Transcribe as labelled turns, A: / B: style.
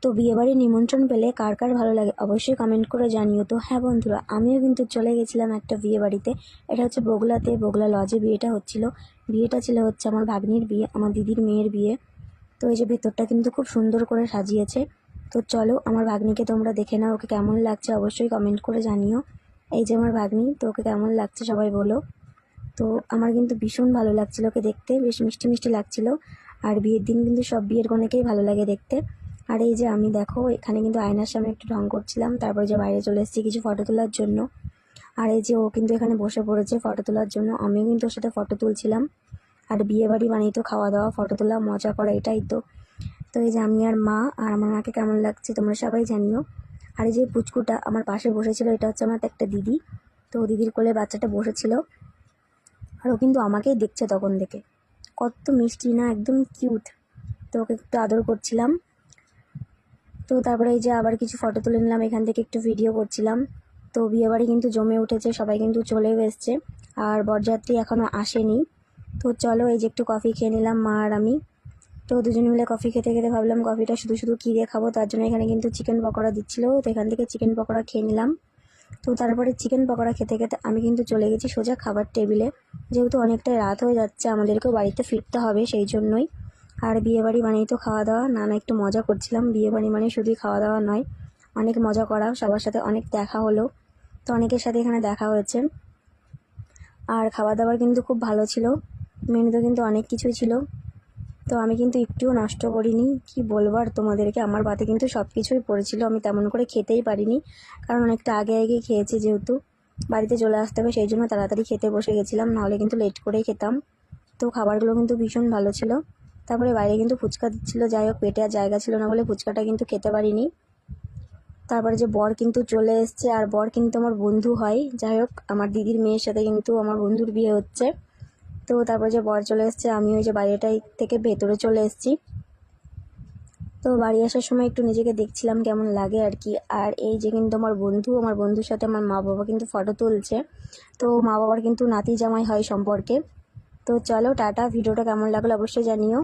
A: তো বিয়েবাড়ির নিমন্ত্রণ পেলে কার কার ভালো লাগে অবশ্যই কমেন্ট করে জানিও। তো হ্যাঁ বন্ধুরা, আমিও কিন্তু চলে গেছিলাম একটা বিয়েবাড়িতে। এটা হচ্ছে বগুলাতে, বগুলা লজে বিয়েটা হচ্ছিল। বিয়েটা ছিল হচ্ছে আমার ভাগ্নির বিয়ে, আমার দিদির মেয়ের বিয়ে। তো এই যে ভেতরটা কিন্তু খুব সুন্দর করে সাজিয়েছে। তো চলো আমার ভাগ্নিকে তোমরা দেখে নাও, ওকে কেমন লাগছে অবশ্যই কমেন্ট করে জানিও। এই যে আমার ভাগ্নি, তো ওকে কেমন লাগছে সবাই বলো। তো আমার কিন্তু ভীষণ ভালো লাগছিল ওকে দেখতে, বেশ মিষ্টি মিষ্টি লাগছিল। আর বিয়ের দিন কিন্তু সব বিয়ের কনেকেই ভালো লাগে দেখতে। আর এই যে আমি দেখো এখানে কিন্তু আয়নার সামনে একটু ঢং করছিলাম, তারপরে যে বাইরে চলে এসেছি কিছু ফটো তোলার জন্য। আর এই যে ও কিন্তু এখানে বসে পড়েছে ফটো তোলার জন্য, আমিও কিন্তু ওর সাথে ফটো তুলছিলাম। আর বিয়ে বাড়ি মানেই তো খাওয়া দাওয়া, ফটো তোলা, মজা করা, এটাই তো। তো এই যে আমি আর মা, আর আমার মাকে কেমন লাগছে তোমরা সবাই জানিও। আর এই যে পুচকুটা আমার পাশে বসেছিল, এটা হচ্ছে আমার একটা দিদি। তো দিদির কোলে বাচ্চাটা বসেছিল, আর ও কিন্তু আমাকেই দেখছে তখন থেকে। কত মিষ্টি না, একদম কিউট। তো ওকে একটু আদর করছিলাম। তো তারপরে এই যে আবার কিছু ফটো তুলে নিলাম, এখান থেকে একটু ভিডিও করছিলাম। তো বিয়েবাড়ি কিন্তু জমে উঠেছে, সবাই কিন্তু চলেও এসছে, আর বরযাত্রী এখনও আসেনি। তো চলো এই যে একটু কফি খেয়ে নিলাম মা আর আমি। তো দুজন মিলে কফি খেতে খেতে ভাবলাম কফিটা শুধু শুধু কী দিয়ে খাবো, তার জন্য এখানে কিন্তু চিকেন পকোড়া দিচ্ছিলো, তো এখান থেকে চিকেন পকোড়া খেয়ে নিলাম। তো তারপরে চিকেন পকোড়া খেতে খেতে আমি কিন্তু চলে গেছি সোজা খাবার টেবিলে, যেহেতু অনেকটাই রাত হয়ে যাচ্ছে, আমাদেরকেও বাড়িতে ফিরতে হবে সেই জন্যই। আর বিয়েবাড়ি মানেই তো খাওয়া দাওয়া, না না একটু মজা করছিলাম। বিয়েবাড়ি মানে শুধুই খাওয়া দাওয়া নয়, অনেক মজা করা, সবার সাথে অনেক দেখা হলো। তো অনেকের সাথে এখানে দেখা হয়েছে। আর খাওয়া দাওয়ার কিন্তু খুব ভালো ছিল, মেনুতে কিন্তু অনেক কিছুই ছিল। তো আমি কিন্তু একটুও নষ্ট করিনি, কি বলবো আর তোমাদেরকে, আমার পাতে কিন্তু সব কিছুই পড়েছিল, আমি তেমন করে খেতেই পারিনি, কারণ অনেকটা আগে আগে খেয়েছি, যেহেতু বাড়িতে চলে আসতে হবে সেই জন্য তাড়াতাড়ি খেতে বসে গেছিলাম, নাহলে কিন্তু লেট করেই খেতাম। তো খাবারগুলো কিন্তু ভীষণ ভালো ছিল। তারপরে বাইরে কিন্তু ফুচকা দিচ্ছিলো, যাই হোক পেটে আর জায়গা ছিল না বলে ফুচকাটা কিন্তু খেতে পারিনি। তারপরে যে বর কিন্তু চলে এসছে, আর বর কিন্তু আমার বন্ধু হয়, যাই হোক আমার দিদির মেয়ের সাথে কিন্তু আমার বন্ধুর বিয়ে হচ্ছে। তো তারপর যে বর চলে এসছে, আমি ওই যে বাইরেটাই থেকে ভেতরে চলে এসেছি। তো বাড়ি আসার সময় একটু নিজেকে দেখছিলাম কেমন লাগে আর কি। আর এই যে কিন্তু আমার বন্ধু, আমার বন্ধুর সাথে আমার মা বাবা কিন্তু ফটো তুলছে। তো মা বাবার কিন্তু নাতি জামাই হয় সম্পর্কে। তো চলো টাটা, ভিডিওটা কেমন লাগলো অবশ্যই জানিও।